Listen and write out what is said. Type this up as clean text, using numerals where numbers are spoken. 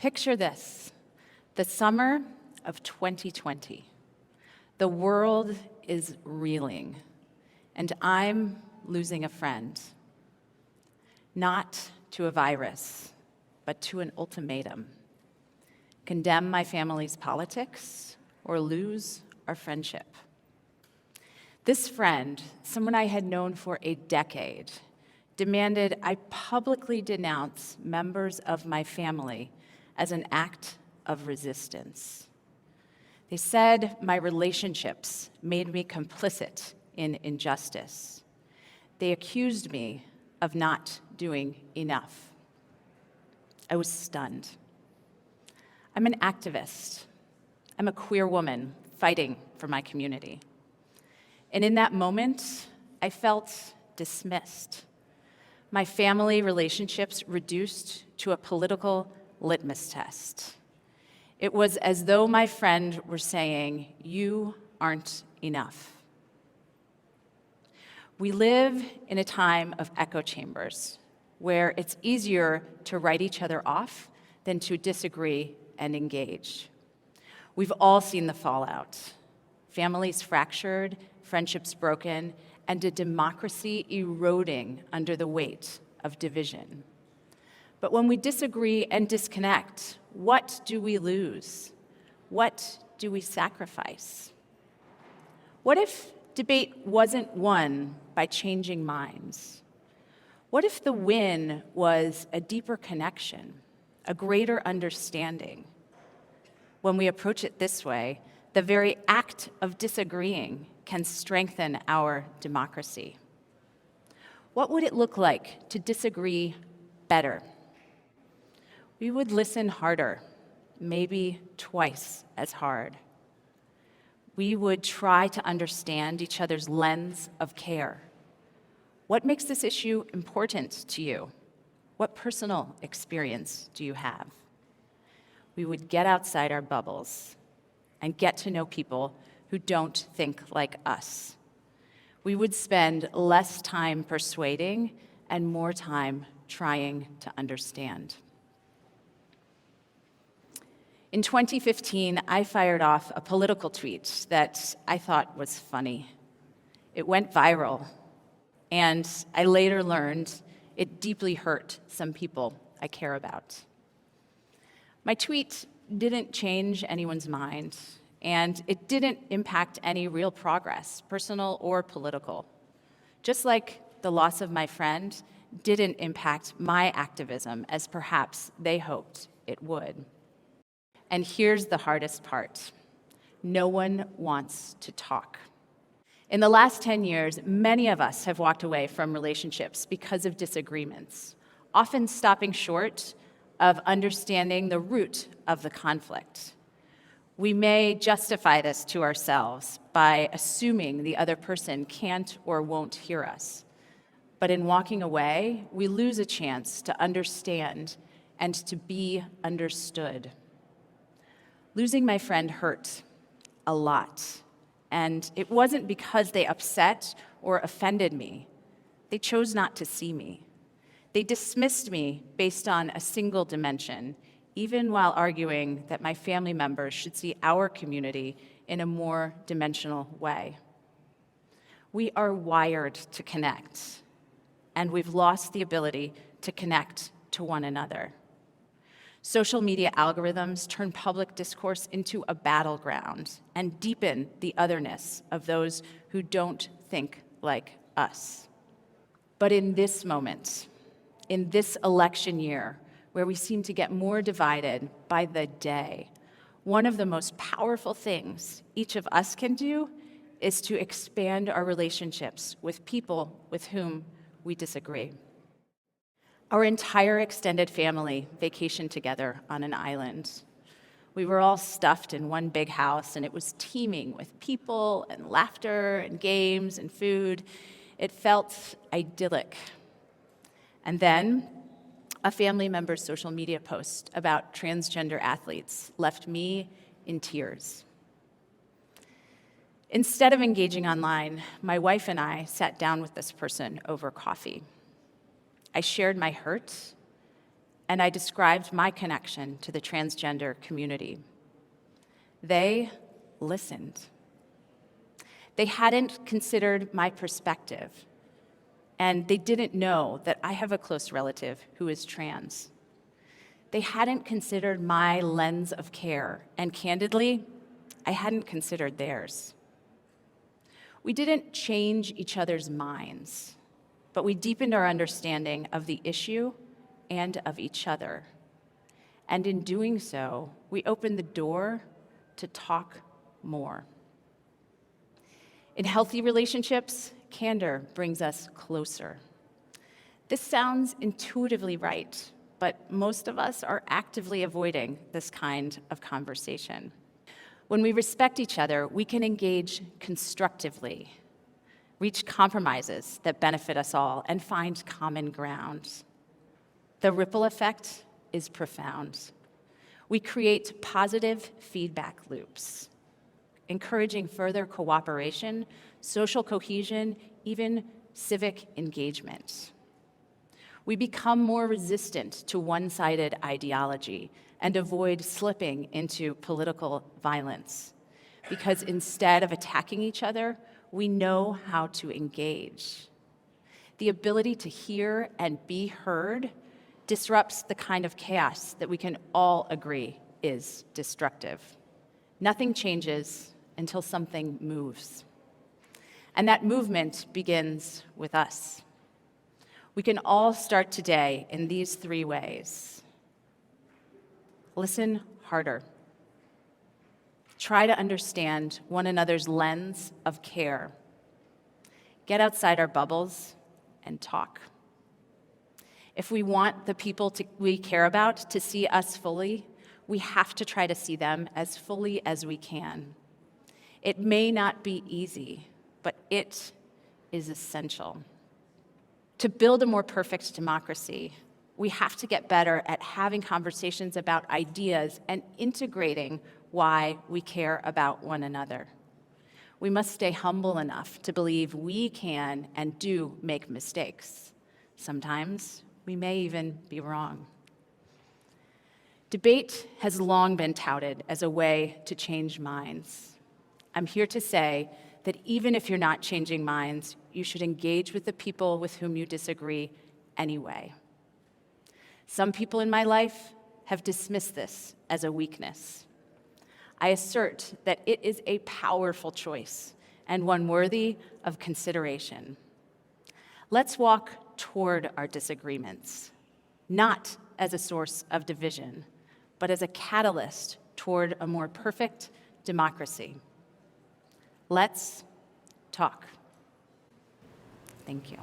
Picture this, the summer of 2020. The world is reeling, and I'm losing a friend. Not to a virus, but to an ultimatum. Condemn my family's politics or lose our friendship. This friend, someone I had known for a decade, demanded I publicly denounce members of my family as an act of resistance. They said my relationships made me complicit in injustice. They accused me of not doing enough. I was stunned. I'm an activist. I'm a queer woman fighting for my community. And in that moment, I felt dismissed. My family relationships reduced to a political litmus test. It was as though my friend were saying, "You aren't enough." We live in a time of echo chambers, where it's easier to write each other off than to disagree and engage. We've all seen the fallout. Families fractured, friendships broken, and a democracy eroding under the weight of division. But when we disagree and disconnect, what do we lose? What do we sacrifice? What if debate wasn't won by changing minds? What if the win was a deeper connection, a greater understanding? When we approach it this way, the very act of disagreeing can strengthen our democracy. What would it look like to disagree better? We would listen harder, maybe twice as hard. We would try to understand each other's lens of care. What makes this issue important to you? What personal experience do you have? We would get outside our bubbles and get to know people who don't think like us. We would spend less time persuading and more time trying to understand. In 2015, I fired off a political tweet that I thought was funny. It went viral, and I later learned it deeply hurt some people I care about. My tweet didn't change anyone's mind, and it didn't impact any real progress, personal or political. Just like the loss of my friend didn't impact my activism as perhaps they hoped it would. And here's the hardest part. No one wants to talk. In the last 10 years, many of us have walked away from relationships because of disagreements, often stopping short of understanding the root of the conflict. We may justify this to ourselves by assuming the other person can't or won't hear us. But in walking away, we lose a chance to understand and to be understood. Losing my friend hurt a lot, and it wasn't because they upset or offended me. They chose not to see me. They dismissed me based on a single dimension, even while arguing that my family members should see our community in a more dimensional way. We are wired to connect, and we've lost the ability to connect to one another. Social media algorithms turn public discourse into a battleground and deepen the otherness of those who don't think like us. But in this moment, in this election year, where we seem to get more divided by the day, one of the most powerful things each of us can do is to expand our relationships with people with whom we disagree. Our entire extended family vacationed together on an island. We were all stuffed in one big house, and it was teeming with people and laughter and games and food. It felt idyllic. And then a family member's social media post about transgender athletes left me in tears. Instead of engaging online, my wife and I sat down with this person over coffee. I shared my hurt, and I described my connection to the transgender community. They listened. They hadn't considered my perspective, and they didn't know that I have a close relative who is trans. They hadn't considered my lens of care, and candidly, I hadn't considered theirs. We didn't change each other's minds, but we deepened our understanding of the issue and of each other. And in doing so, we opened the door to talk more. In healthy relationships, candor brings us closer. This sounds intuitively right, but most of us are actively avoiding this kind of conversation. When we respect each other, we can engage constructively, reach compromises that benefit us all, and find common ground. The ripple effect is profound. We create positive feedback loops, encouraging further cooperation, social cohesion, even civic engagement. We become more resistant to one-sided ideology and avoid slipping into political violence, because instead of attacking each other, we know how to engage. The ability to hear and be heard disrupts the kind of chaos that we can all agree is destructive. Nothing changes until something moves. And that movement begins with us. We can all start today in these 3 ways. Listen harder. Try to understand one another's lens of care. Get outside our bubbles and talk. If we want the people we care about to see us fully, we have to try to see them as fully as we can. It may not be easy, but it is essential. To build a more perfect democracy, we have to get better at having conversations about ideas and integrating why we care about one another. We must stay humble enough to believe we can and do make mistakes. Sometimes we may even be wrong. Debate has long been touted as a way to change minds. I'm here to say that even if you're not changing minds, you should engage with the people with whom you disagree anyway. Some people in my life have dismissed this as a weakness. I assert that it is a powerful choice and one worthy of consideration. Let's walk toward our disagreements, not as a source of division, but as a catalyst toward a more perfect democracy. Let's talk. Thank you.